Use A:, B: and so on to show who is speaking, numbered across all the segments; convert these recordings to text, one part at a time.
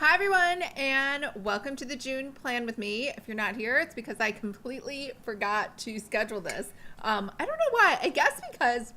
A: Hi everyone, and welcome to the June plan with me. If you're not here, it's because I completely forgot to schedule this. I don't know why. I guess because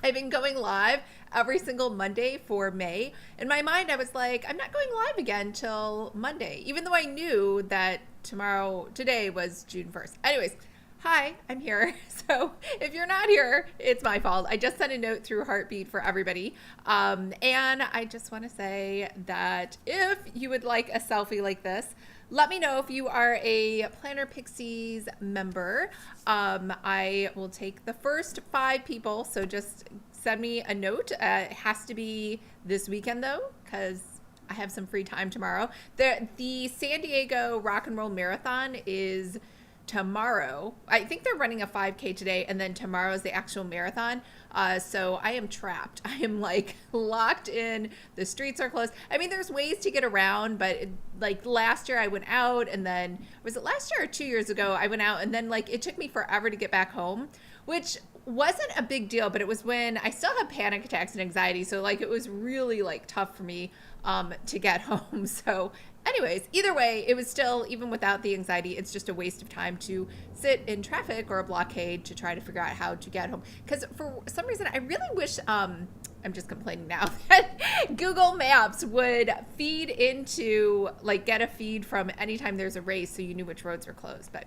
A: I've been going live every single Monday for May. In my mind, I was like, I'm not going live again till Monday, even though I knew that today was June 1st. Anyways, hi, I'm here. So if you're not here, it's my fault. I just sent a note through Heartbeat for everybody. And I just want to say that if you would like a selfie like this, let me know if you are a Planner Pixies member. I will take the first 5 people. So just send me a note. It has to be this weekend though, because I have some free time tomorrow. The San Diego Rock and Roll Marathon is tomorrow. I think they're running a 5K today, and then tomorrow is the actual marathon. So I am trapped. I am like locked in. The streets are closed. I mean, there's ways to get around, but like last year I went out, and then was it last year or 2 years ago? I went out, and then like it took me forever to get back home, which wasn't a big deal, but it was when I still have panic attacks and anxiety. So like it was really like tough for me to get home. So anyways, either way, it was still, even without the anxiety, it's just a waste of time to sit in traffic or a blockade to try to figure out how to get home. Because for some reason, I really wish, I'm just complaining now, that Google Maps would feed into, like, get a feed from anytime there's a race so you knew which roads were closed. But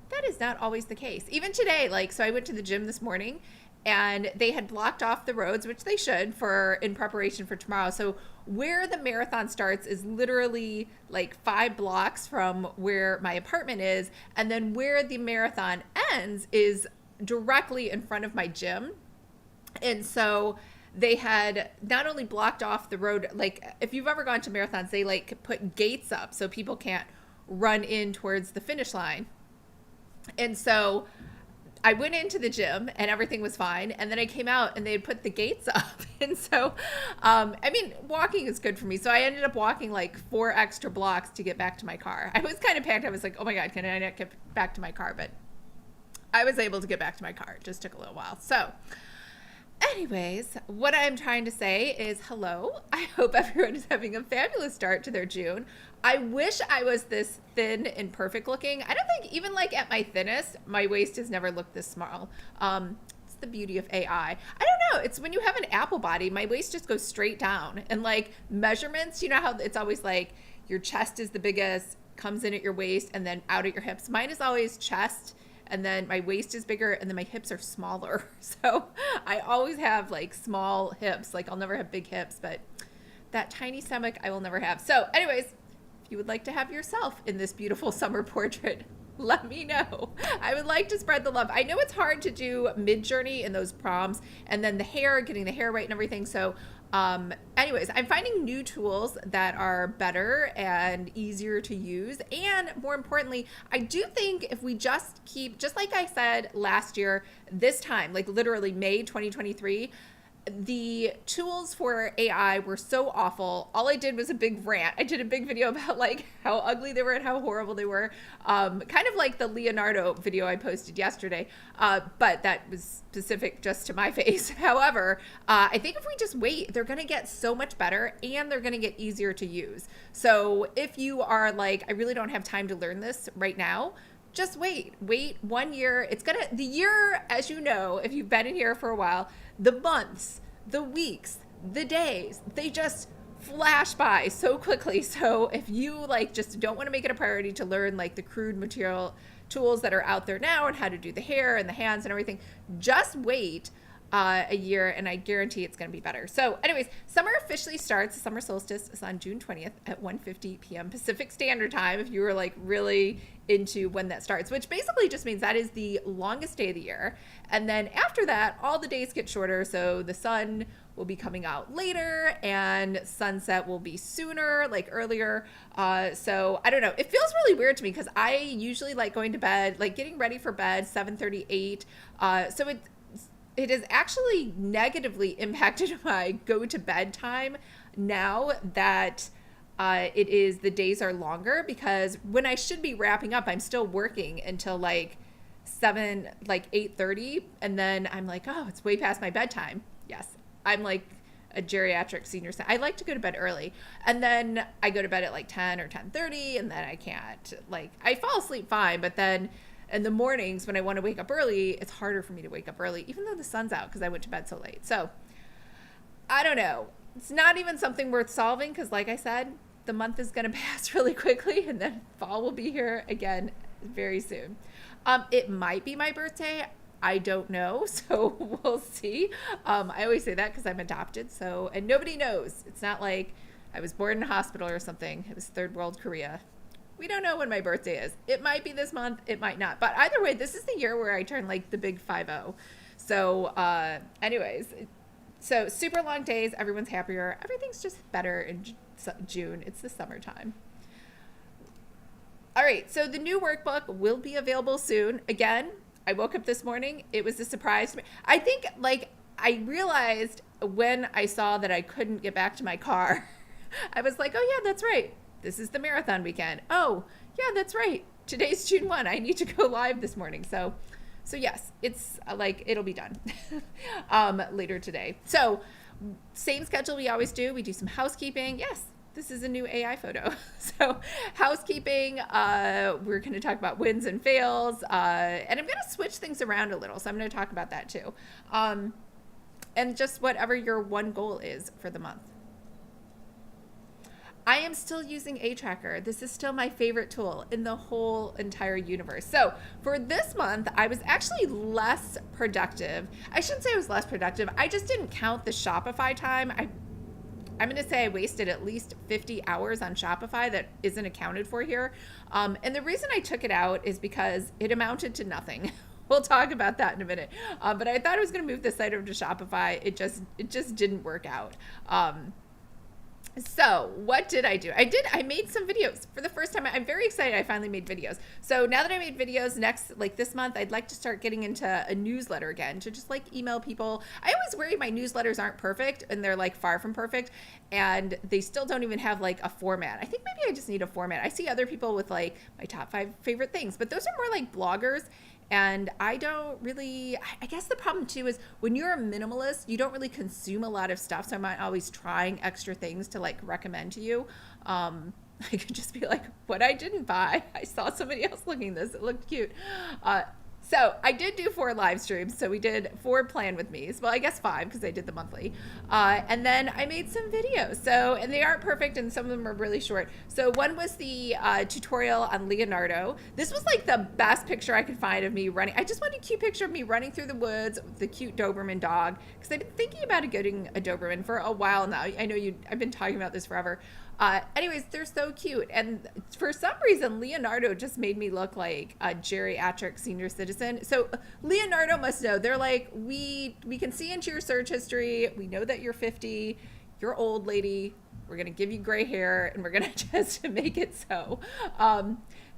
A: that is not always the case. Even today, like, so I went to the gym this morning, and they had blocked off the roads, which they should, in preparation for tomorrow. So where the marathon starts is literally like 5 blocks from where my apartment is, and then where the marathon ends is directly in front of my gym. And so they had not only blocked off the road, like if you've ever gone to marathons, they like put gates up so people can't run in towards the finish line. And so I went into the gym and everything was fine. And then I came out and they had put the gates up. And so, I mean, walking is good for me. So I ended up walking like 4 extra blocks to get back to my car. I was kind of panicked. I was like, oh my God, can I not get back to my car? But I was able to get back to my car. It just took a little while. So anyways, what I'm trying to say is hello. I hope everyone is having a fabulous start to their June. I wish I was this thin and perfect looking. I don't think even like at my thinnest, my waist has never looked this small. It's the beauty of AI. I don't know. It's when you have an apple body, my waist just goes straight down. And like measurements, you know how it's always like your chest is the biggest, comes in at your waist, and then out at your hips. Mine is always chest, and then my waist is bigger, and then my hips are smaller. So I always have like small hips. Like I'll never have big hips, but that tiny stomach I will never have. So anyways, if you would like to have yourself in this beautiful summer portrait, let me know. I would like to spread the love. I know it's hard to do mid-journey in those proms, and then the hair, getting the hair right and everything. So anyways, I'm finding new tools that are better and easier to use. And more importantly, I do think if we just keep, just like I said last year, this time, like literally May 2023, the tools for AI were so awful. All I did was a big rant. I did a big video about like how ugly they were and how horrible they were. Kind of like the Leonardo video I posted yesterday. But that was specific just to my face. However, I think if we just wait, they're going to get so much better and they're going to get easier to use. So if you are like, I really don't have time to learn this right now, just wait 1 year. The year, as you know, if you've been in here for a while, the months, the weeks, the days, they just flash by so quickly. So if you like just don't want to make it a priority to learn like the crude material tools that are out there now and how to do the hair and the hands and everything, just wait a year and I guarantee it's going to be better. So anyways, summer officially starts. The summer solstice is on June 20th at 1:50 p.m. Pacific Standard Time, if you were like really into when that starts, which basically just means that is the longest day of the year. And then after that, all the days get shorter. So the sun will be coming out later and sunset will be sooner, like earlier. So I don't know. It feels really weird to me because I usually like going to bed, like getting ready for bed, 7:38. So it has actually negatively impacted my go to bed time now that the days are longer, because when I should be wrapping up, I'm still working until like 8:30. And then I'm like, oh, it's way past my bedtime. Yes. I'm like a geriatric senior center. I like to go to bed early, and then I go to bed at like 10 or 10:30, and then I can't, like, I fall asleep fine, but then in the mornings when I want to wake up early, it's harder for me to wake up early, even though the sun's out, because I went to bed so late. So I don't know. It's not even something worth solving, because like I said, the month is going to pass really quickly, and then fall will be here again very soon. It might be my birthday. I don't know, so we'll see. I always say that because I'm adopted, so, and nobody knows. It's not like I was born in a hospital or something. It was third world Korea. We don't know when my birthday is. It might be this month, it might not. But either way, this is the year where I turn like the big 50. So anyways, so super long days, everyone's happier. Everything's just better in June. It's the summertime. All right, so the new workbook will be available soon. Again, I woke up this morning. It was a surprise to me. I think, like, I realized when I saw that I couldn't get back to my car, I was like, oh yeah, that's right. This is the marathon weekend. Oh yeah, that's right. Today's June 1. I need to go live this morning. So yes, it's like, it'll be done later today. So same schedule we always do. We do some housekeeping. Yes, this is a new AI photo. So housekeeping, we're going to talk about wins and fails, and I'm going to switch things around a little. So I'm going to talk about that too. And just whatever your one goal is for the month. I am still using A Tracker. This is still my favorite tool in the whole entire universe. So for this month, I was actually less productive. I shouldn't say I was less productive. I just didn't count the Shopify time. I'm going to say I wasted at least 50 hours on Shopify that isn't accounted for here. And the reason I took it out is because it amounted to nothing. We'll talk about that in a minute. But I thought I was going to move this site over to Shopify. It just didn't work out. So what did I do? I made some videos for the first time. I'm very excited. I finally made videos. So now that I made videos like this month, I'd like to start getting into a newsletter again, to just like email people. I always worry my newsletters aren't perfect, and they're like far from perfect, and they still don't even have like a format. I think maybe I just need a format. I see other people with like my top 5 favorite things, but those are more like bloggers. And I don't really, I guess the problem too is when you're a minimalist, you don't really consume a lot of stuff. So I'm not always trying extra things to like recommend to you. I could just be like, what I didn't buy. I saw somebody else looking at this. It looked cute. So I did do 4 live streams. So we did 4 plan with me's. Well, I guess 5 because I did the monthly. And then I made some videos. So, and they aren't perfect, and some of them are really short. So one was the tutorial on Leonardo. This was like the best picture I could find of me running. I just wanted a cute picture of me running through the woods with the cute Doberman dog, because I've been thinking about getting a Doberman for a while now. I know I've been talking about this forever. Anyways, they're so cute. And for some reason, Leonardo just made me look like a geriatric senior citizen. So Leonardo must know. They're like, we can see into your search history. We know that you're 50. You're old, lady. We're going to give you gray hair, and we're going to just make it so.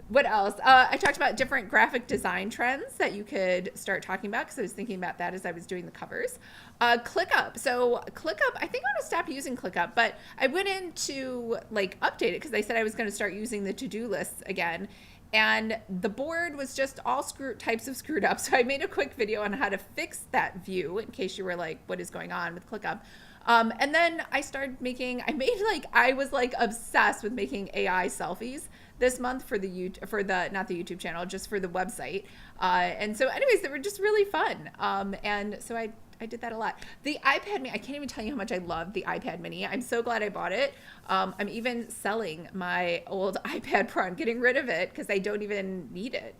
A: What else? I talked about different graphic design trends that you could start talking about, because I was thinking about that as I was doing the covers. ClickUp. So ClickUp, I think I'm going to stop using ClickUp, but I went in to like update it because they said I was going to start using the to-do lists again. And the board was just all types of screwed up. So I made a quick video on how to fix that view in case you were like, what is going on with ClickUp? And then I was like obsessed with making AI selfies this month for not the YouTube channel, just for the website. And so anyways, they were just really fun. And so I did that a lot. The iPad mini, I can't even tell you how much I love the iPad mini. I'm so glad I bought it. I'm even selling my old iPad Pro. I'm getting rid of it because I don't even need it.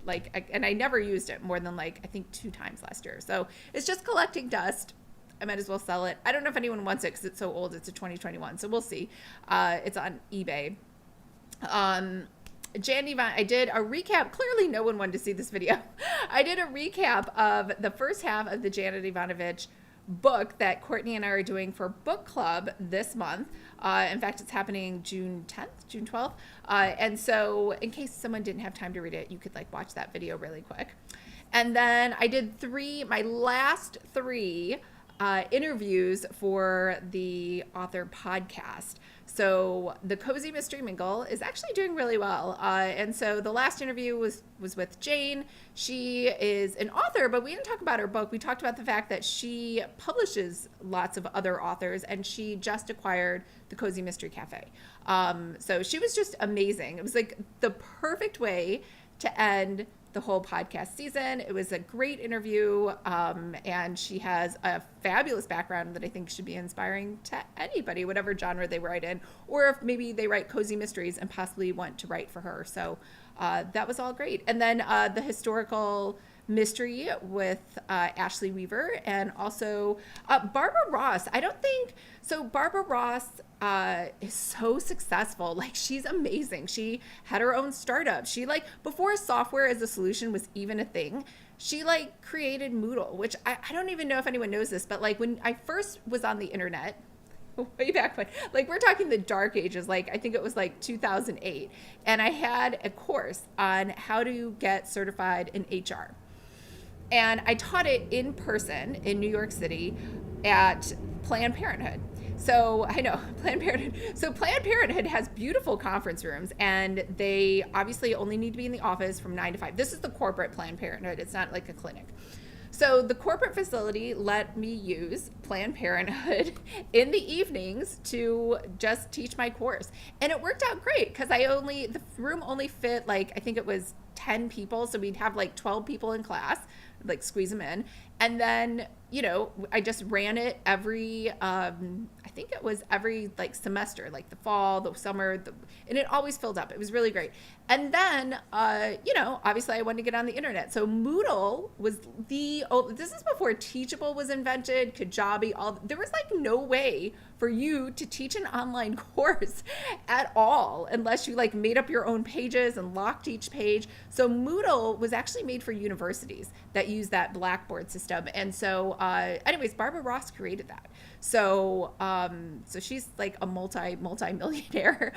A: And I never used it more than I think 2 times last year. So it's just collecting dust. I might as well sell it. I don't know if anyone wants it because it's so old. It's a 2021, so we'll see. It's on eBay. Jan Yvonne, I did a recap. Clearly no one wanted to see this video. I did a recap of the first half of the Janet Ivanovich book that Courtney and I are doing for book club this month. In fact, it's happening June 10th, June 12th. And so in case someone didn't have time to read it, you could watch that video really quick. And then I did my last 3 interviews for the author podcast. So the Cozy Mystery Mingle is actually doing really well. And so the last interview was with Jane. She is an author, but we didn't talk about her book. We talked about the fact that she publishes lots of other authors, and she just acquired the Cozy Mystery Cafe. So she was just amazing. It was like the perfect way to end the whole podcast season. It was a great interview, and she has a fabulous background that I think should be inspiring to anybody, whatever genre they write in, or if maybe they write cozy mysteries and possibly want to write for her. So that was all great. And then the historical mystery with Ashley Weaver, and also Barbara Ross. I don't think so. Barbara Ross is so successful. Like, she's amazing. She had her own startup. She, like, before software as a solution was even a thing, she like created Moodle, which I don't even know if anyone knows this, but like when I first was on the internet, way back when, like we're talking the dark ages, like I think it was like 2008, and I had a course on how to get certified in HR. And I taught it in person in New York City at Planned Parenthood. So I know Planned Parenthood. So Planned Parenthood has beautiful conference rooms, and they obviously only need to be in the office from 9 to 5. This is the corporate Planned Parenthood. It's not like a clinic. So the corporate facility let me use Planned Parenthood in the evenings to just teach my course. And it worked out great because the room only fit like, I think it was 10 people. So we'd have like 12 people in class, like squeeze them in. And then, you know, I just ran it every, I think it was every like semester, like the fall, the summer, and it always filled up. It was really great. And then, you know, obviously I wanted to get on the internet. So Moodle was this is before Teachable was invented, Kajabi, there was like no way for you to teach an online course at all unless you like made up your own pages and locked each page. So Moodle was actually made for universities that use that Blackboard system. And so, anyways, Barbara Ross created that. So, so she's like a multi-millionaire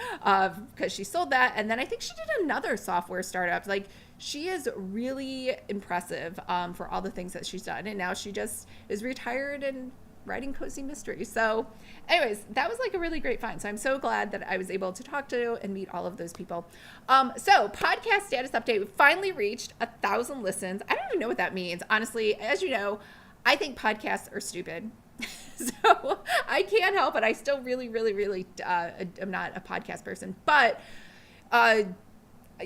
A: because she sold that. And then I think she did another software startup. Like, she is really impressive for all the things that she's done. And now she just is retired and writing cozy mysteries. So anyways, that was like a really great find. So I'm so glad that I was able to talk to and meet all of those people. So podcast status update, we finally reached 1,000 listens. I don't even know what that means. Honestly, as you know, I think podcasts are stupid. So I can't help it. I still really am not a podcast person, but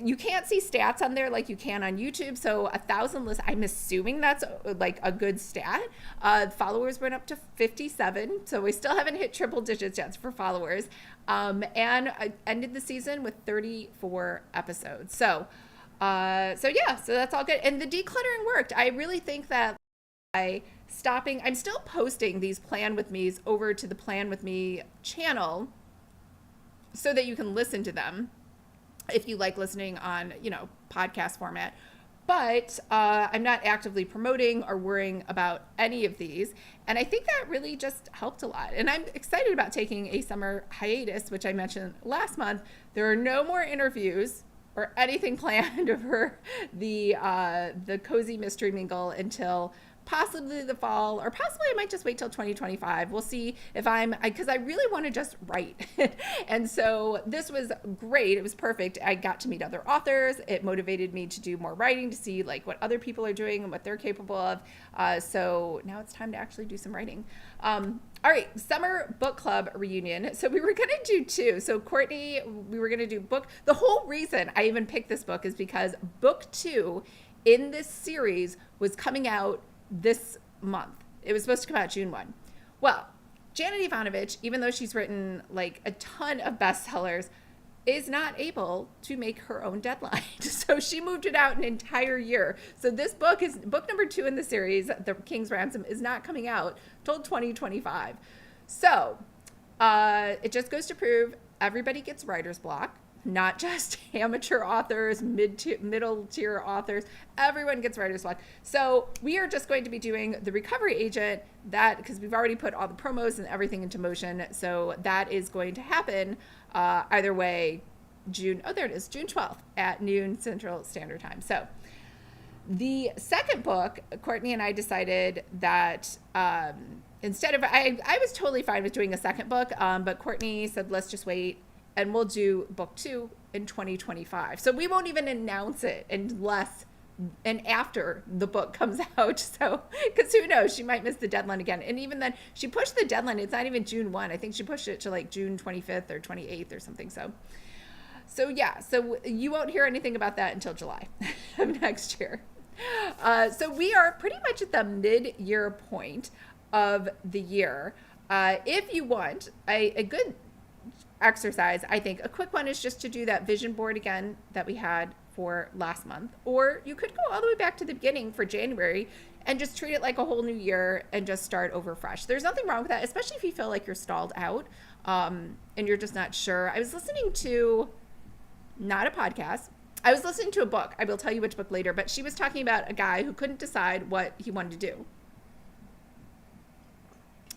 A: you can't see stats on there like you can on YouTube. So 1,000 lists, I'm assuming that's like a good stat. Followers went up to 57. So we still haven't hit triple digits yet for followers. And I ended the season with 34 episodes. So yeah, so that's all good. And the decluttering worked. I really think that I'm still posting these Plan With Me's over to the Plan With Me channel so that you can listen to them if you like listening on, you know, podcast format. But I'm not actively promoting or worrying about any of these. And I think that really just helped a lot. And I'm excited about taking a summer hiatus, which I mentioned last month. There are no more interviews or anything planned for the Cozy Mystery Mingle until possibly the fall, or possibly I might just wait till 2025. We'll see if because I really want to just write. And so this was great. It was perfect. I got to meet other authors. It motivated me to do more writing, to see like what other people are doing and what they're capable of. So now it's time to actually do some writing. All right, summer book club reunion. So we were going to do two. So Courtney, we were going to do book. The whole reason I even picked this book is because book 2 in this series was coming out this month. It was supposed to come out June 1. Well, Janet Ivanovich, even though she's written like a ton of bestsellers, is not able to make her own deadline. So she moved it out an entire year. So this book is book number 2 in the series, The King's Ransom, is not coming out till 2025. So it just goes to prove everybody gets writer's block. Not just amateur authors, middle tier authors, everyone gets writer's block. So we are just going to be doing The Recovery Agent, that because we've already put all the promos and everything into motion. So that is going to happen either way, June 12th at noon Central Standard Time. So the second book, Courtney and I decided that instead of, I was totally fine with doing a second book, but Courtney said, let's just wait and we'll do book 2 in 2025. So we won't even announce it unless and after the book comes out. So, because who knows, she might miss the deadline again. And even then, she pushed the deadline. It's not even June 1. I think she pushed it to like June 25th or 28th or something. So yeah, so you won't hear anything about that until July of next year. So we are pretty much at the mid-year point of the year. If you want a good exercise, I think a quick one is just to do that vision board again that we had for last month, or you could go all the way back to the beginning for January and just treat it like a whole new year and just start over fresh. There's nothing wrong with that, especially if you feel like you're stalled out and you're just not sure. I was listening to, not a podcast, I was listening to a book. I will tell you which book later, but she was talking about a guy who couldn't decide what he wanted to do,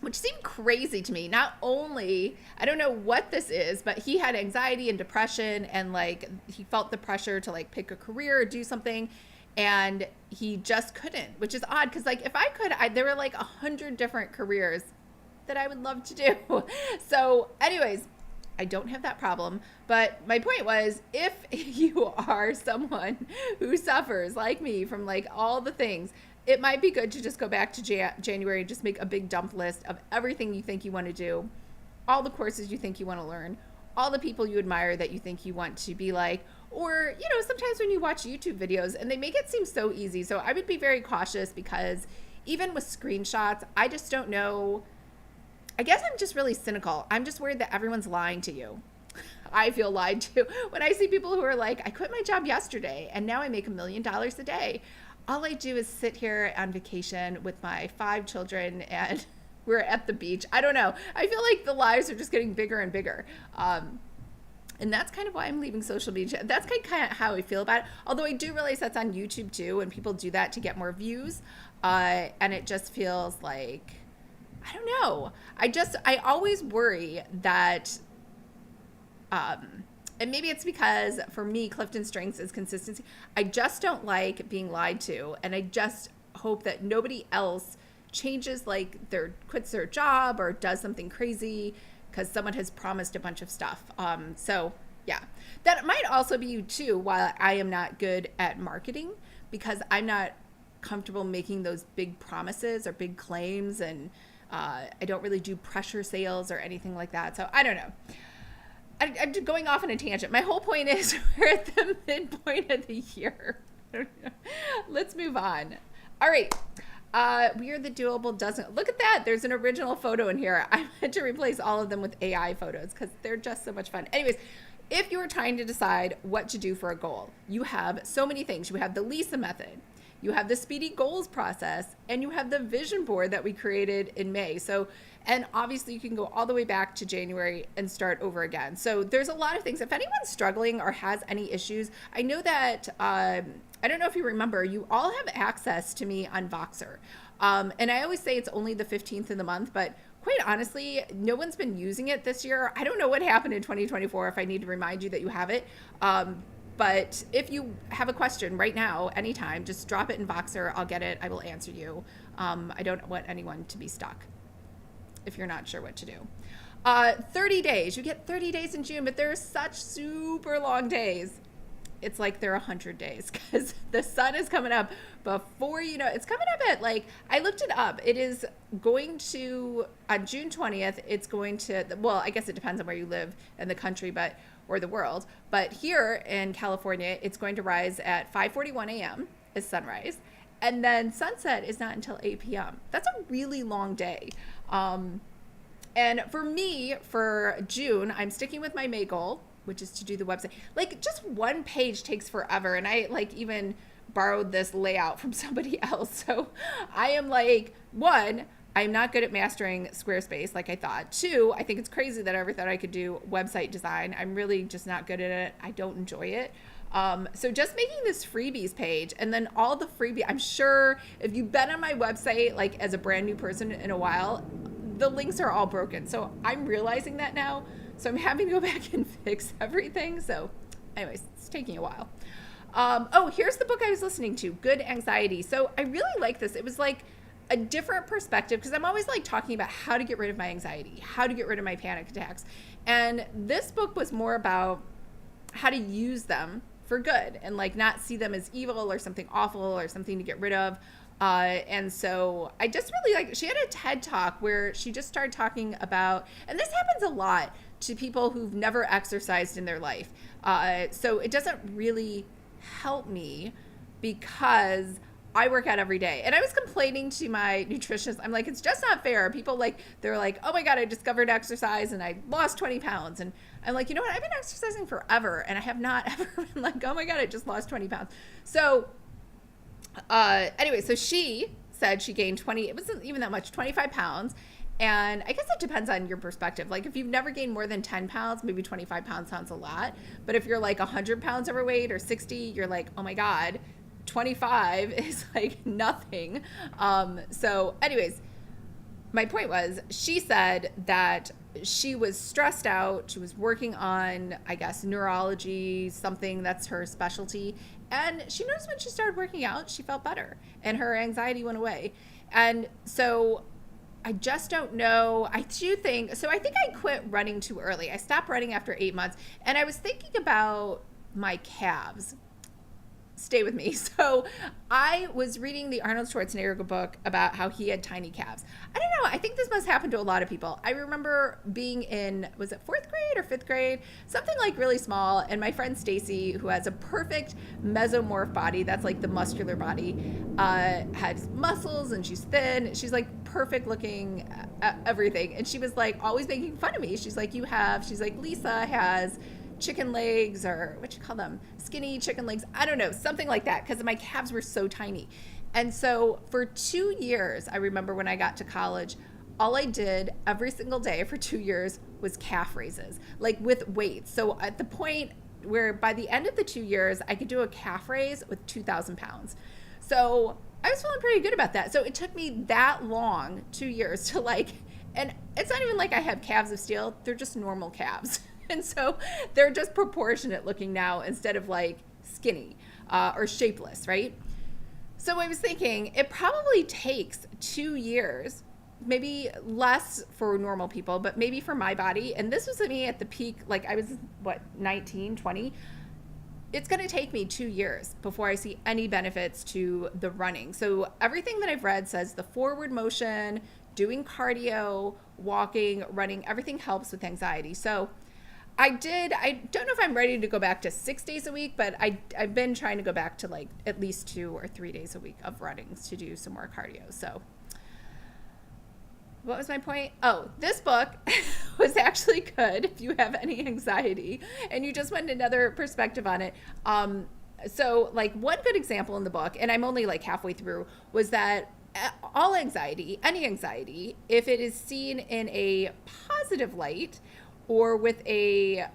A: which seemed crazy to me. Not only, I don't know what this is, but he had anxiety and depression, and like he felt the pressure to like pick a career or do something, and he just couldn't, which is odd because like if I could, there were like 100 different careers that I would love to do. So anyways, I don't have that problem, but my point was, if you are someone who suffers like me from like all the things, it might be good to just go back to January and just make a big dump list of everything you think you want to do, all the courses you think you want to learn, all the people you admire that you think you want to be like, or, you know, sometimes when you watch YouTube videos and they make it seem so easy. So I would be very cautious because even with screenshots, I just don't know. I guess I'm just really cynical. I'm just worried that everyone's lying to you. I feel lied to when I see people who are like, I quit my job yesterday and now I make $1 million a day. All I do is sit here on vacation with my 5 children and we're at the beach. I don't know. I feel like the lies are just getting bigger and bigger. And that's kind of why I'm leaving social media. That's kind of how I feel about it. Although I do realize that's on YouTube too, and people do that to get more views. And it just feels like, I don't know. I always worry that, and maybe it's because for me, Clifton Strengths is consistency. I just don't like being lied to. And I just hope that nobody else changes, like quits their job or does something crazy because someone has promised a bunch of stuff. So yeah, that might also be you too, while I am not good at marketing because I'm not comfortable making those big promises or big claims. And I don't really do pressure sales or anything like that. So I don't know. I'm going off on a tangent. My whole point is we're at the midpoint of the year. Let's move on. All right. We are the doable doesn't. Look at that. There's an original photo in here. I had to replace all of them with AI photos because they're just so much fun. Anyways, if you're trying to decide what to do for a goal, you have so many things. You have the Lisa method. You have the speedy goals process, and you have the vision board that we created in May. So, and obviously you can go all the way back to January and start over again. So there's a lot of things. If anyone's struggling or has any issues, I know that, I don't know if you remember, you all have access to me on Voxer. And I always say it's only the 15th of the month, but quite honestly, no one's been using it this year. I don't know what happened in 2024 if I need to remind you that you have it. But if you have a question right now, anytime, just drop it in Voxer. I'll get it. I will answer you. I don't want anyone to be stuck if you're not sure what to do. 30 days. You get 30 days in June, but they're such super long days. It's like they're 100 days because the sun is coming up before you know. It's coming up at like, I looked it up. It is going to, on June 20th, it's going to, well, I guess it depends on where you live in the country, or the world. But here in California, it's going to rise at 5:41 a.m. is sunrise. And then sunset is not until 8 p.m. That's a really long day. And for me, for June, I'm sticking with my May goal, which is to do the website. Like just one page takes forever. And I like even borrowed this layout from somebody else. So I am like, 1, I'm not good at mastering Squarespace like I thought. 2, I think it's crazy that I ever thought I could do website design. I'm really just not good at it. I don't enjoy it. So just making this freebies page and then all the freebie, I'm sure if you've been on my website, like as a brand new person in a while, the links are all broken. So I'm realizing that now. So I'm having to go back and fix everything. So anyways, it's taking a while. Oh, here's the book I was listening to, Good Anxiety. So I really like this. It was like a different perspective, because I'm always like talking about how to get rid of my anxiety, how to get rid of my panic attacks. And this book was more about how to use them for good and like not see them as evil or something awful or something to get rid of. And so I just really like, she had a TED talk where she just started talking about, and this happens a lot to people who've never exercised in their life. So it doesn't really help me because I work out every day. And I was complaining to my nutritionist. I'm like, it's just not fair. People like, they're like, oh my God, I discovered exercise and I lost 20 pounds. And I'm like, you know what? I've been exercising forever and I have not ever been like, oh my God, I just lost 20 pounds. So anyway, so she said she gained 20, it wasn't even that much, 25 pounds. And I guess it depends on your perspective. Like if you've never gained more than 10 pounds, maybe 25 pounds sounds a lot. But if you're like 100 pounds overweight or 60, you're like, oh my God, 25 is like nothing. So anyways, my point was, she said that she was stressed out. She was working on, I guess, neurology, something that's her specialty. And she noticed when she started working out, she felt better and her anxiety went away. And so I just don't know. I think I quit running too early. I stopped running after 8 months. And I was thinking about my calves. Stay with me. So I was reading the Arnold Schwarzenegger book about how he had tiny calves. I don't know. I think this must happen to a lot of people. I remember being in, was it 4th grade or 5th grade? Something like really small. And my friend Stacy, who has a perfect mesomorph body, that's like the muscular body, has muscles and she's thin. She's like perfect looking everything. And she was like always making fun of me. She's like, Lisa has chicken legs, or what you call them, skinny chicken legs, I don't know, something like that, because my calves were so tiny. And so for 2 years, I remember when I got to college, all I did every single day for 2 years was calf raises, like with weights. So at the point where by the end of the 2 years, I could do a calf raise with 2,000 pounds. So I was feeling pretty good about that. So it took me that long, 2 years, to like, and it's not even like I have calves of steel, they're just normal calves. And so they're just proportionate looking now instead of like skinny or shapeless, right? So I was thinking it probably takes 2 years, maybe less for normal people, but maybe for my body. And this was me at the peak, like I was, 19, 20. It's going to take me 2 years before I see any benefits to the running. So everything that I've read says the forward motion, doing cardio, walking, running, everything helps with anxiety. So I don't know if I'm ready to go back to 6 days a week, but I've been trying to go back to like at least 2 or 3 days a week of running to do some more cardio. So what was my point? Oh, this book was actually good if you have any anxiety and you just want another perspective on it. So like one good example in the book, and I'm only like halfway through, was that all anxiety, any anxiety, if it is seen in a positive light or with a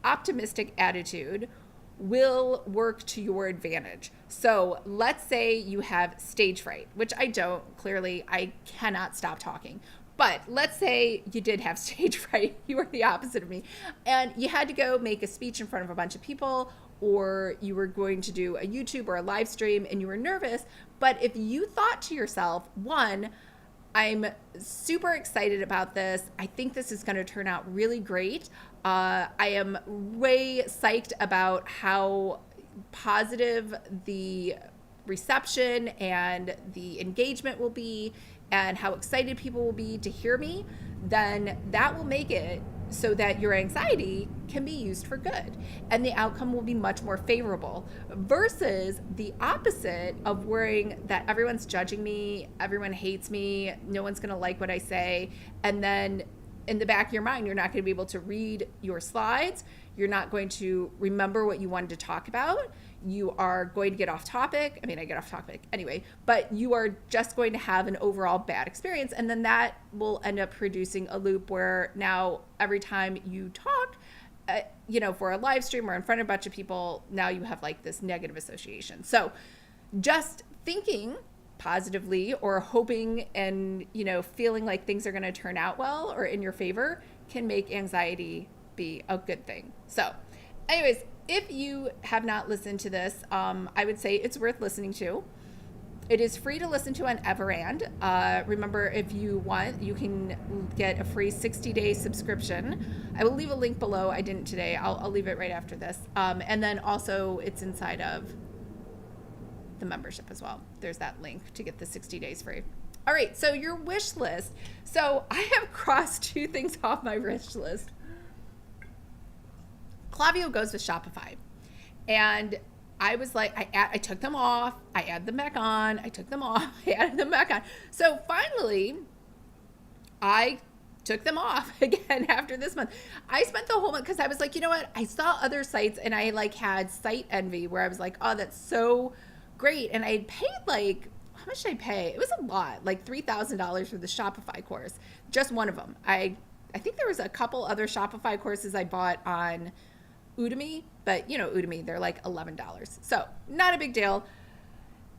A: optimistic attitude, will work to your advantage. So let's say you have stage fright, which I don't. Clearly, I cannot stop talking. But let's say you did have stage fright. You were the opposite of me. And you had to go make a speech in front of a bunch of people, or you were going to do a YouTube or a live stream and you were nervous. But if you thought to yourself, one, I'm super excited about this. I think this is going to turn out really great. I am way psyched about how positive the reception and the engagement will be and how excited people will be to hear me. Then that will make it so that your anxiety can be used for good and the outcome will be much more favorable versus the opposite of worrying that everyone's judging me, everyone hates me, no one's going to like what I say. And then in the back of your mind, you're not going to be able to read your slides. You're not going to remember what you wanted to talk about. You are going to get off topic. I mean, I get off topic anyway, but you are just going to have an overall bad experience. And then that will end up producing a loop where now every time you talk, for a live stream or in front of a bunch of people, now you have like this negative association. So just thinking positively or hoping and, feeling like things are going to turn out well or in your favor can make anxiety be a good thing. So anyways, if you have not listened to this, I would say it's worth listening to. It is free to listen to on Everand. Remember, if you want, you can get a free 60-day subscription. I will leave a link below. I didn't today. I'll leave it right after this. And then also it's inside of the membership as well. There's that link to get the 60 days free. All right, so your wish list. So I have crossed 2 things off my wish list. Klaviyo goes with Shopify. And I was like, I took them off, I added them back on, I took them off, I added them back on. So finally, I took them off again after this month. I spent the whole month, because I was like, you know what? I saw other sites and I like had site envy where I was like, oh, that's so great. And I paid like, how much did I pay? It was a lot, like $3,000 for the Shopify course, just one of them. I think there was a couple other Shopify courses I bought on Udemy, but you know, Udemy, they're like $11. So not a big deal.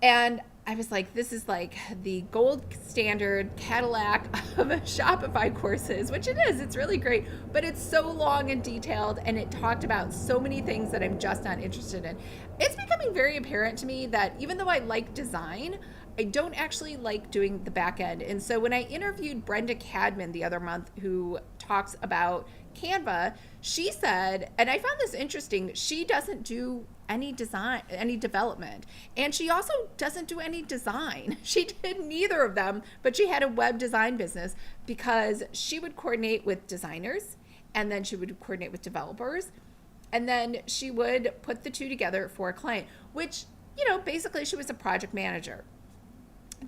A: And I was like, this is like the gold standard Cadillac of Shopify courses, which it is. It's really great, but it's so long and detailed, and it talked about so many things that I'm just not interested in. It's becoming very apparent to me that even though I like design, I don't actually like doing the back end. And so when I interviewed Brenda Cadman the other month, who talks about Canva, she said, and I found this interesting, she doesn't do any design, any development. And she also doesn't do any design. She did neither of them, but she had a web design business because she would coordinate with designers, and then she would coordinate with developers, and then she would put the two together for a client, which, you know, basically she was a project manager.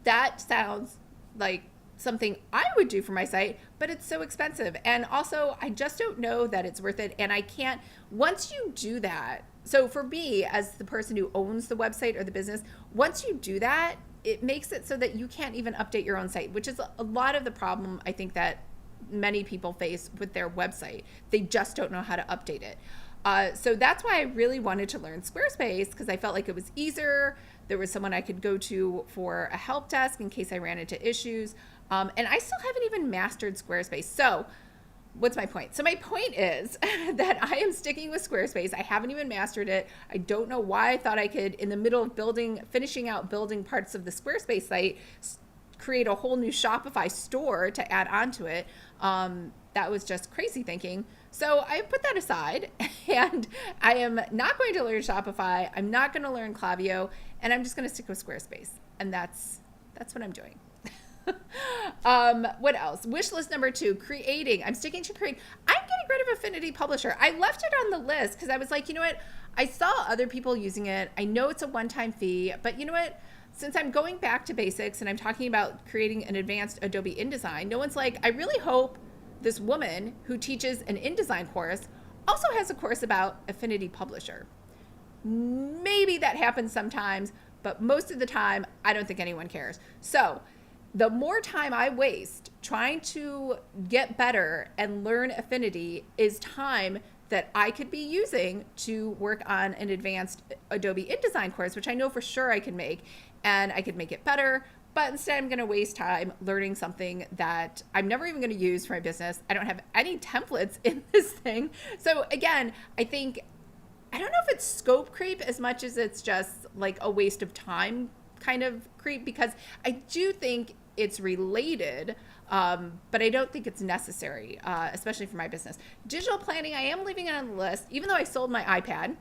A: That sounds like something I would do for my site, but it's so expensive. And also, I just don't know that it's worth it. And I can't, once you do that, so for me, as the person who owns the website or the business, once you do that, it makes it so that you can't even update your own site, which is a lot of the problem I think that many people face with their website. They just don't know how to update it. So that's why I really wanted to learn Squarespace, because I felt like it was easier. There was someone I could go to for a help desk in case I ran into issues. And I still haven't even mastered Squarespace. So what's my point? So my point is that I am sticking with Squarespace. I haven't even mastered it. I don't know why I thought I could, in the middle of finishing out building parts of the Squarespace site, create a whole new Shopify store to add onto it. That was just crazy thinking. So I put that aside, and I am not going to learn Shopify. I'm not going to learn Klaviyo, and I'm just going to stick with Squarespace. And that's what I'm doing. What else? Wish list number 2, creating. I'm sticking to create. I'm getting rid of Affinity Publisher. I left it on the list because I was like, you know what? I saw other people using it. I know it's a one-time fee, but you know what? Since I'm going back to basics and I'm talking about creating an advanced Adobe InDesign, no one's like, I really hope this woman who teaches an InDesign course also has a course about Affinity Publisher. Maybe that happens sometimes, but most of the time, I don't think anyone cares. So the more time I waste trying to get better and learn Affinity is time that I could be using to work on an advanced Adobe InDesign course, which I know for sure I can make, and I could make it better. But instead, I'm going to waste time learning something that I'm never even going to use for my business. I don't have any templates in this thing. So again, I don't know if it's scope creep as much as it's just like a waste of time kind of creep, because I do think it's related, but I don't think it's necessary, especially for my business. Digital planning, I am leaving it on the list, even though I sold my iPad.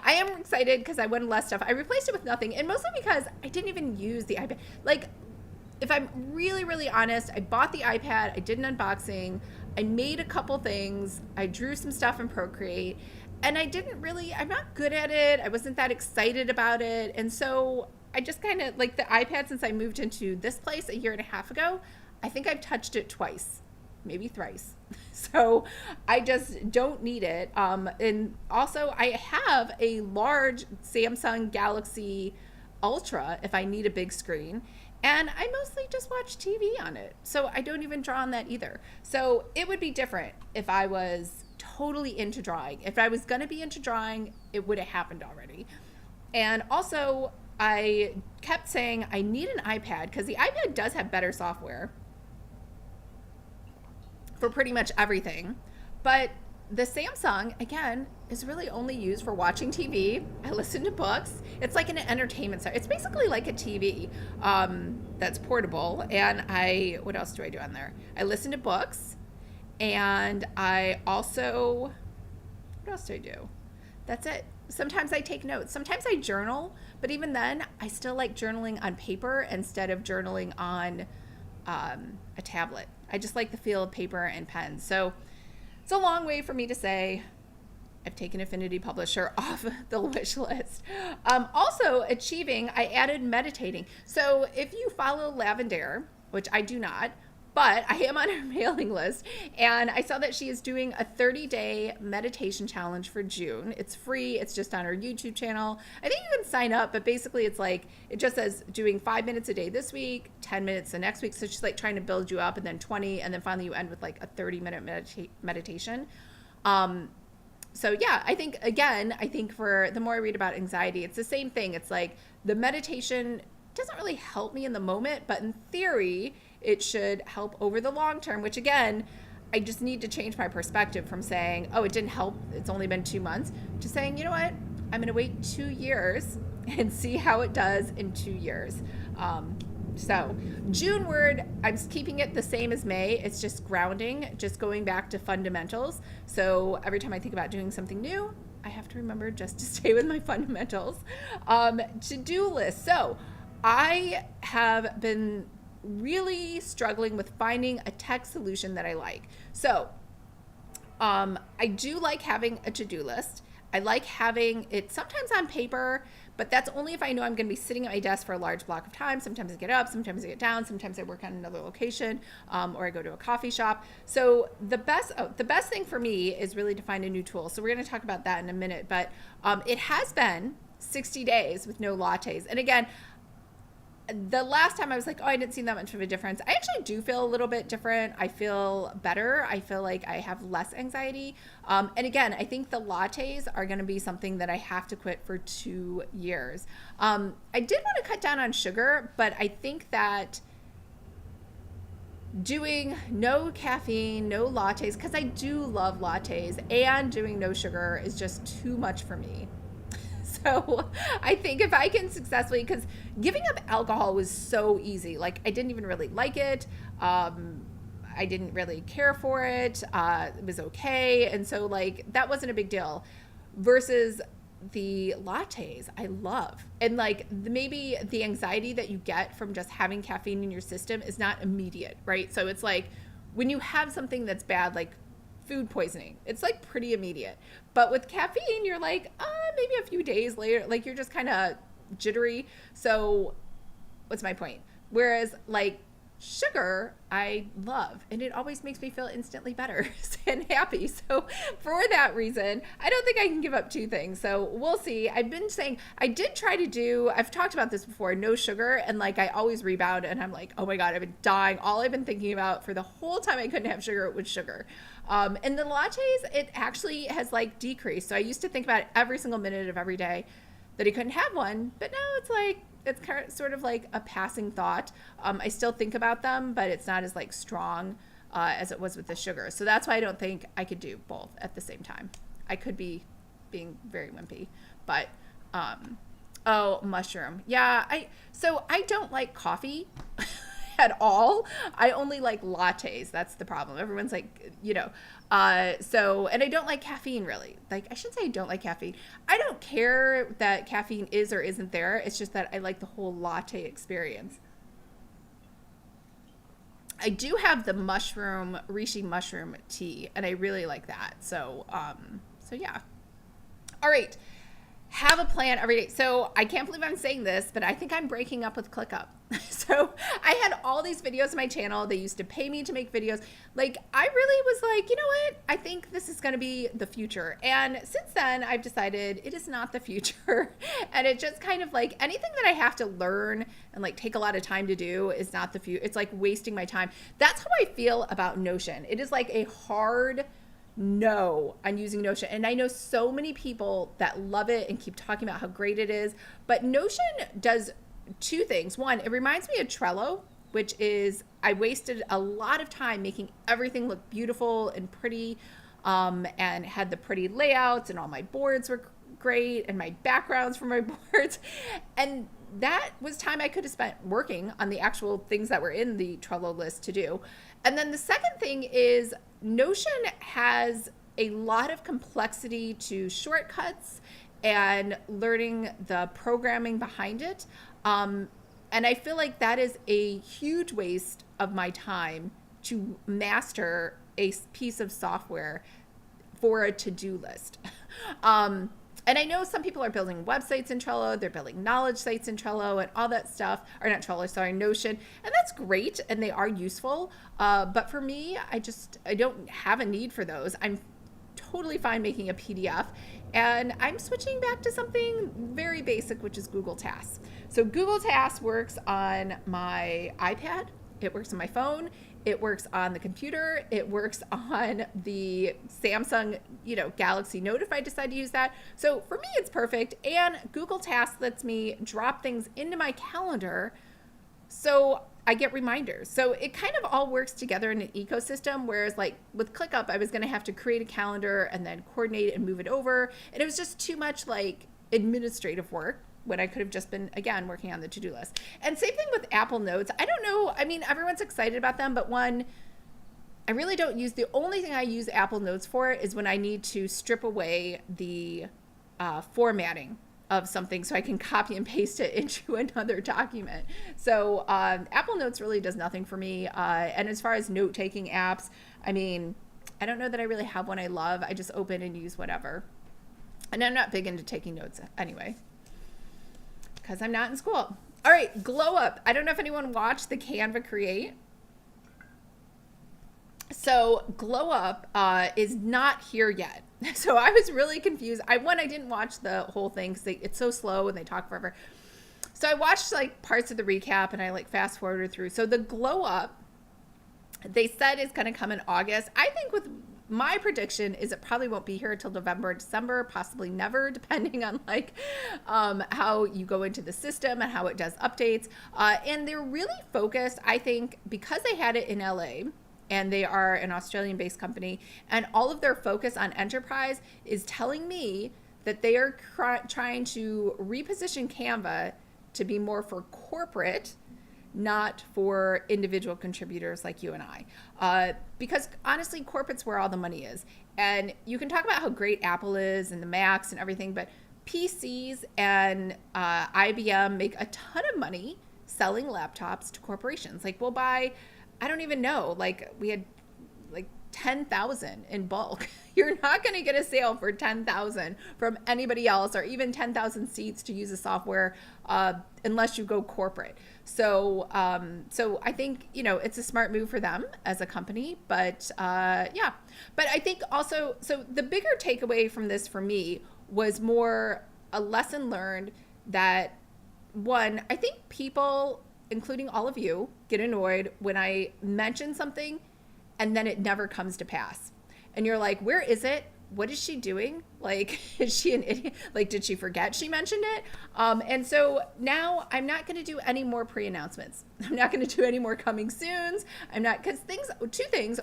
A: I am excited because I went less stuff. I replaced it with nothing, and mostly because I didn't even use the iPad. Like, if I'm really, really honest, I bought the iPad, I did an unboxing, I made a couple things, I drew some stuff in Procreate, and I'm not good at it. I wasn't that excited about it. And so I just kind of, like the iPad, since I moved into this place a year and a half ago, I think I've touched it twice, maybe thrice. So I just don't need it. And also I have a large Samsung Galaxy Ultra if I need a big screen, and I mostly just watch TV on it. So I don't even draw on that either. So it would be different if I was totally into drawing. If I was going to be into drawing, it would have happened already. And also, I kept saying I need an iPad because the iPad does have better software for pretty much everything. But the Samsung, again, is really only used for watching TV. I listen to books. It's like an entertainment center. It's basically like a TV that's portable. And what else do I do on there? I listen to books. And I also, what else do I do? That's it. Sometimes I take notes. Sometimes I journal. But even then, I still like journaling on paper instead of journaling on a tablet. I just like the feel of paper and pen. So it's a long way for me to say I've taken Affinity Publisher off the wish list. Also, achieving, I added meditating. So if you follow Lavender, which I do not, but I am on her mailing list, and I saw that she is doing a 30-day meditation challenge for June. It's free. It's just on her YouTube channel. I think you can sign up, but basically it's like, it just says doing 5 minutes a day this week, 10 minutes the next week. So she's like trying to build you up, and then 20, and then finally you end with like a 30-minute meditation. So yeah, I think for the more I read about anxiety, it's the same thing. It's like the meditation doesn't really help me in the moment, but in theory, it should help over the long term, which again, I just need to change my perspective from saying, oh, it didn't help, it's only been 2 months, to saying, you know what, I'm going to wait 2 years and see how it does in 2 years. So June word, I'm keeping it the same as May. It's just grounding, just going back to fundamentals. So every time I think about doing something new, I have to remember just to stay with my fundamentals. To-do list. So I have been really struggling with finding a tech solution that I like. So I do like having a to-do list. I like having it sometimes on paper, but that's only if I know I'm going to be sitting at my desk for a large block of time. Sometimes I get up, sometimes I get down, sometimes I work on another location, or I go to a coffee shop. So the best thing for me is really to find a new tool. So we're going to talk about that in a minute, but it has been 60 days with no lattes. And again, the last time I was like, oh, I didn't see that much of a difference. I actually do feel a little bit different. I feel better. I feel like I have less anxiety. And again, I think the lattes are going to be something that I have to quit for 2 years. I did want to cut down on sugar, but I think that doing no caffeine, no lattes, because I do love lattes, and doing no sugar is just too much for me. So I think if I can successfully, because giving up alcohol was so easy. Like I didn't even really like it. I didn't really care for it. It was okay. And so like that wasn't a big deal versus the lattes I love. And like maybe the anxiety that you get from just having caffeine in your system is not immediate, right? So it's like when you have something that's bad, like food poisoning, it's like pretty immediate. But with caffeine, you're like, maybe a few days later, like you're just kind of jittery. So what's my point? Whereas like sugar, I love, and it always makes me feel instantly better and happy. So for that reason, I don't think I can give up 2 things. So we'll see. I've been saying, I did try to do, I've talked about this before, no sugar. And like, I always rebound and I'm like, oh my God, I've been dying. All I've been thinking about for the whole time I couldn't have sugar was sugar. And the lattes, it actually has like decreased. So I used to think about it every single minute of every day that I couldn't have one, but now it's like, it's kind of sort of like a passing thought. I still think about them, but it's not as like strong as it was with the sugar. So that's why I don't think I could do both at the same time. I could be being very wimpy, but mushroom. Yeah, I don't like coffee at all. I only like lattes. That's the problem. Everyone's like, and I don't like caffeine really. Like I should say I don't like caffeine. I don't care that caffeine is or isn't there. It's just that I like the whole latte experience. I do have the reishi mushroom tea, and I really like that. So yeah. All right. Have a plan every day. So I can't believe I'm saying this, but I think I'm breaking up with ClickUp. So I had all these videos on my channel. They used to pay me to make videos. Like I really was like, you know what? I think this is going to be the future. And since then I've decided it is not the future. And it just kind of like anything that I have to learn and like take a lot of time to do is not the future. It's like wasting my time. That's how I feel about Notion. It is like a hard no on using Notion. And I know so many people that love it and keep talking about how great it is. But Notion does 2 things. One, it reminds me of Trello, which is I wasted a lot of time making everything look beautiful and pretty. and had the pretty layouts, and all my boards were great, and my backgrounds for my boards. And that was time I could have spent working on the actual things that were in the Trello list to do. And then the second thing is Notion has a lot of complexity to shortcuts and learning the programming behind it. And I feel like that is a huge waste of my time to master a piece of software for a to-do list. And I know some people are building websites in Trello, they're building knowledge sites in Trello and all that stuff, or not Trello, sorry, Notion. And that's great, and they are useful. But for me, I don't have a need for those. I'm totally fine making a PDF. And I'm switching back to something very basic, which is Google Tasks. So Google Tasks works on my iPad, it works on my phone, it works on the computer, it works on the Samsung, Galaxy Note if I decide to use that. So for me, it's perfect. And Google Tasks lets me drop things into my calendar so I get reminders. So it kind of all works together in an ecosystem, whereas like with ClickUp, I was going to have to create a calendar and then coordinate it and move it over. And it was just too much like administrative work when I could have just been, again, working on the to-do list. And same thing with Apple Notes. I don't know. I mean, everyone's excited about them, but one, I really don't use, the only thing I use Apple Notes for is when I need to strip away the formatting of something so I can copy and paste it into another document. So Apple Notes really does nothing for me. And as far as note-taking apps, I mean, I don't know that I really have one I love. I just open and use whatever. And I'm not big into taking notes anyway, because I'm not in school. All right, Glow Up. I don't know if anyone watched the Canva Create. So Glow Up is not here yet. So I was really confused. I didn't watch the whole thing because it's so slow and they talk forever. So I watched like parts of the recap and I like fast forwarded through. So the Glow Up, they said is going to come in August. I think with my prediction is it probably won't be here until November or December, possibly never, depending on like how you go into the system and how it does updates. And they're really focused, I think, because they had it in LA and they are an Australian-based company, and all of their focus on enterprise is telling me that they are trying to reposition Canva to be more for corporate, not for individual contributors like you and I. Because honestly, corporate's where all the money is. And you can talk about how great Apple is and the Macs and everything, but PCs and IBM make a ton of money selling laptops to corporations. Like we'll buy, I don't even know, like we had like 10,000 in bulk. You're not going to get a sale for 10,000 from anybody else, or even 10,000 seats to use a software unless you go corporate. So I think, it's a smart move for them as a company, but yeah. But I think also, so the bigger takeaway from this for me was more a lesson learned that, one, I think people, including all of you, get annoyed when I mention something and then it never comes to pass. And you're like, where is it? What is she doing? Like, is she an idiot? Like, did she forget she mentioned it? And so now I'm not going to do any more pre-announcements. I'm not going to do any more coming soons. I'm not, because things end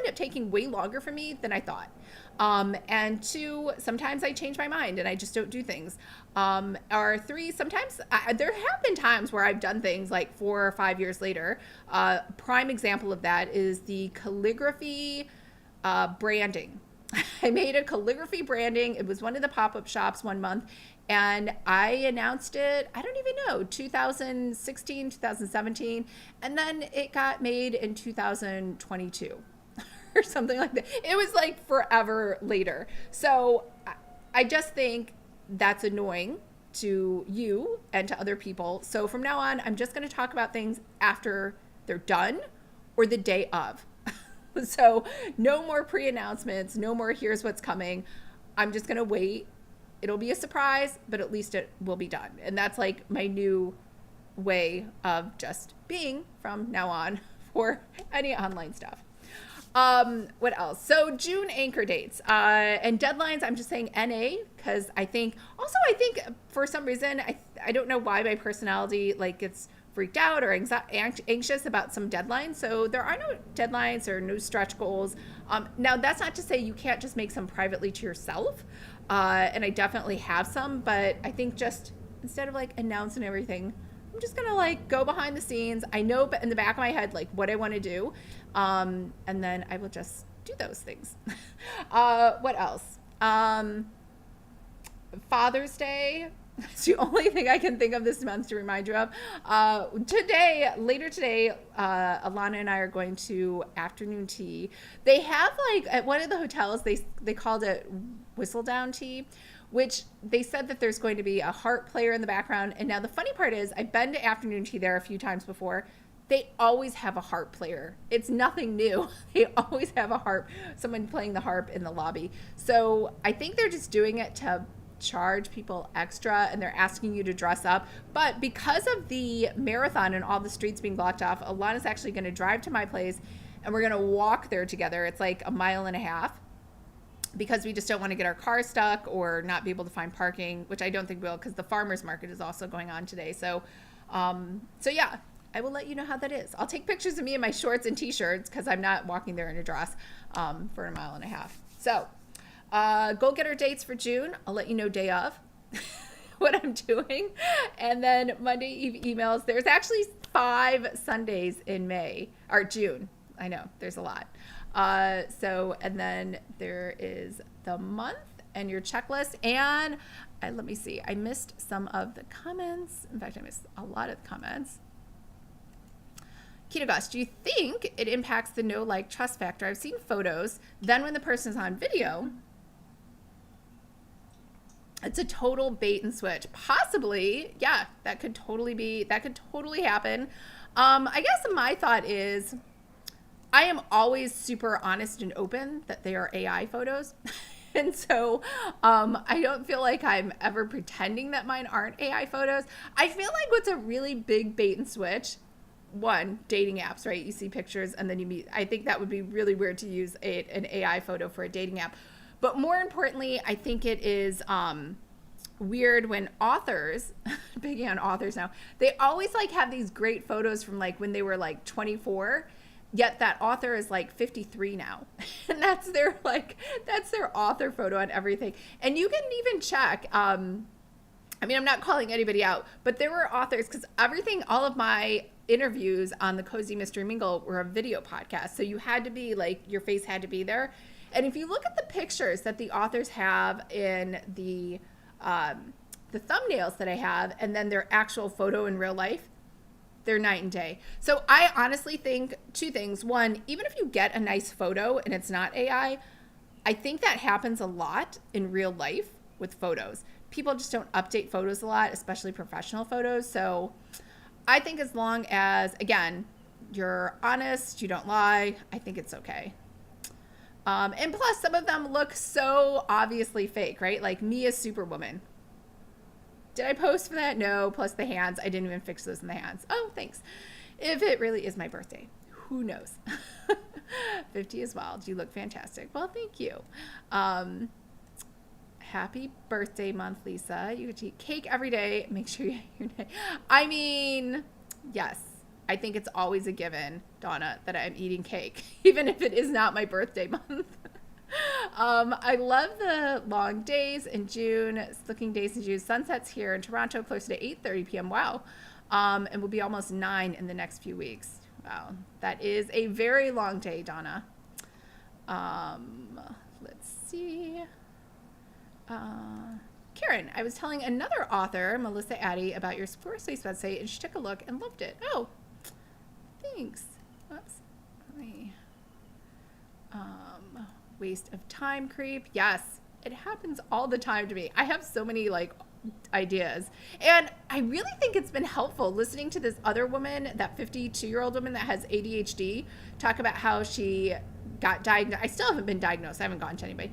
A: up taking way longer for me than I thought. And two, sometimes I change my mind and I just don't do things. Or three, sometimes there have been times where I've done things like 4 or 5 years later. Prime example of that is the calligraphy branding. I made a calligraphy branding. It was one of the pop-up shops one month, and I announced it, I don't even know, 2016, 2017, and then it got made in 2022 or something like that. It was like forever later. So I just think that's annoying to you and to other people. So from now on, I'm just going to talk about things after they're done or the day of. So no more pre-announcements, no more here's what's coming. I'm just going to wait. It'll be a surprise, but at least it will be done. And that's like my new way of just being from now on for any online stuff. What else? So June anchor dates and deadlines. I'm just saying NA because I think for some reason, I don't know why my personality, like it's freaked out or anxious about some deadlines. So there are no deadlines or no stretch goals. Now, that's not to say you can't just make some privately to yourself. And I definitely have some, but I think just instead of like announcing everything, I'm just going to like go behind the scenes. I know in the back of my head, like what I want to do. And then I will just do those things. What else? Father's Day. It's the only thing I can think of this month to remind you of. Later today, Alana and I are going to afternoon tea. They have like at one of the hotels, they called it whistle down tea, which they said that there's going to be a harp player in the background. And now the funny part is I've been to afternoon tea there a few times before. They always have a harp player. It's nothing new. They always have a harp, someone playing the harp in the lobby. So I think they're just doing it to charge people extra, and they're asking you to dress up. But because of the marathon and all the streets being blocked off, Alana's actually going to drive to my place and we're going to walk there together. It's like a mile and a half because we just don't want to get our car stuck or not be able to find parking, which I don't think we will because the farmers market is also going on today. So yeah, I will let you know how that is. I'll take pictures of me in my shorts and t-shirts because I'm not walking there in a dress for a mile and a half. So go-getter dates for June. I'll let you know day of what I'm doing. And then Monday Eve emails. There's actually 5 Sundays in May or June. I know there's a lot. And then there is the month and your checklist. And let me see. I missed some of the comments. In fact, I missed a lot of the comments. Keto Goss, do you think it impacts the no like trust factor? I've seen photos. Then when the person's on video, it's a total bait and switch. Possibly, yeah, that could totally happen. I guess my thought is I am always super honest and open that they are AI photos. And so I don't feel like I'm ever pretending that mine aren't AI photos. I feel like what's a really big bait and switch, one, dating apps, right? You see pictures and then you meet. I think that would be really weird to use an AI photo for a dating app. But more importantly, I think it is weird when authors, picking on authors now, they always like have these great photos from like when they were like 24, yet that author is like 53 now. And that's their author photo on everything. And you can even check, I mean, I'm not calling anybody out, but there were authors, because all of my interviews on the Cozy Mystery Mingle were a video podcast. So you had to be like, your face had to be there. And if you look at the pictures that the authors have in the thumbnails that I have, and then their actual photo in real life, they're night and day. So I honestly think 2 things. One, even if you get a nice photo and it's not AI, I think that happens a lot in real life with photos. People just don't update photos a lot, especially professional photos. So I think as long as, again, you're honest, you don't lie, I think it's okay. And plus, some of them look so obviously fake, right? Like me as Superwoman. Did I post for that? No. Plus the hands. I didn't even fix those in the hands. Oh, thanks. If it really is my birthday, who knows? 50 as well. You look fantastic. Well, thank you. Happy birthday month, Lisa. You get to eat cake every day. Make sure you your day. I mean, yes. I think it's always a given, Donna, that I'm eating cake, even if it is not my birthday month. I love the long days in June, looking days in June. Sunset's here in Toronto, closer to 8:30 p.m. Wow. And will be almost 9 in the next few weeks. Wow. That is a very long day, Donna. Let's see. Karen, I was telling another author, Melissa Addy, about your Squarespace website, and she took a look and loved it. Oh, thanks. Oops. Let me, waste of time creep. Yes, it happens all the time to me. I have so many like ideas, and I really think it's been helpful listening to this other woman, that 52-year-old woman that has ADHD, talk about how she got diagnosed. I still haven't been diagnosed. I haven't gone to anybody.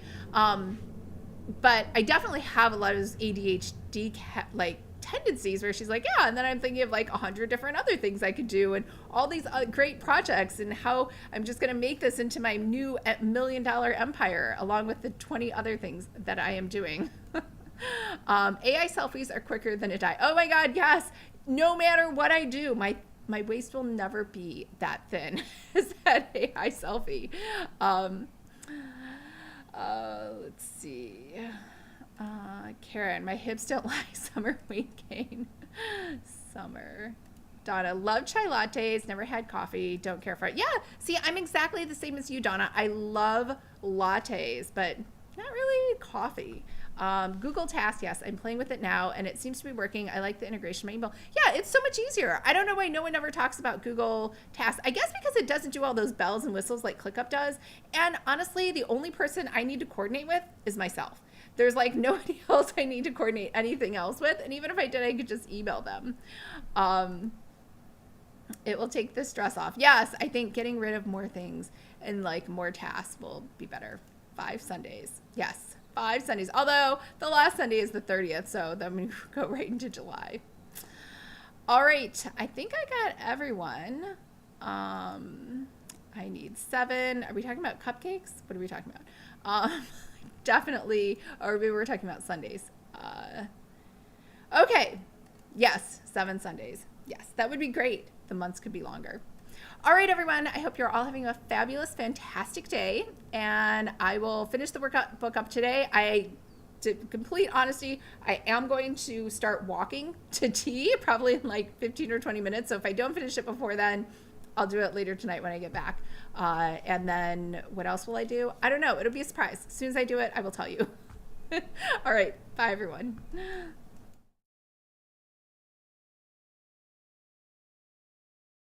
A: But I definitely have a lot of those ADHD like tendencies where she's like, yeah, and then I'm thinking of like 100 different other things I could do and all these great projects and how I'm just going to make this into my new $1 million empire along with the 20 other things that I am doing. AI selfies are quicker than a die. Oh my God, yes. no matter what I do, my waist will never be that thin. Is that a high selfie? Let's see. Karen, my hips don't like summer weight gain. Summer. Donna, love chai lattes, never had coffee, don't care for it. Yeah, see, I'm exactly the same as you, Donna. I love lattes, but not really coffee. Google Tasks, yes, I'm playing with it now, and it seems to be working. I like the integration of my email. Yeah, it's so much easier. I don't know why no one ever talks about Google Tasks. I guess because it doesn't do all those bells and whistles like ClickUp does. And honestly, the only person I need to coordinate with is myself. There's like nobody else I need to coordinate anything else with. And even if I did, I could just email them. It will take the stress off. Yes, I think getting rid of more things and like more tasks will be better. 5 Sundays. Yes, 5 Sundays. Although the last Sunday is the 30th, so then we go right into July. All right, I think I got everyone. I need 7. Are we talking about cupcakes? What are we talking about? Definitely, or maybe we're talking about Sundays. Okay, yes, 7 Sundays. Yes, that would be great. The months could be longer. All right, everyone. I hope you're all having a fabulous, fantastic day. And I will finish the book up today. To complete honesty, I am going to start walking to tea probably in like 15 or 20 minutes. So if I don't finish it before then, I'll do it later tonight when I get back. And then what else will I do? I don't know. It'll be a surprise. As soon as I do it, I will tell you. All right. Bye, everyone.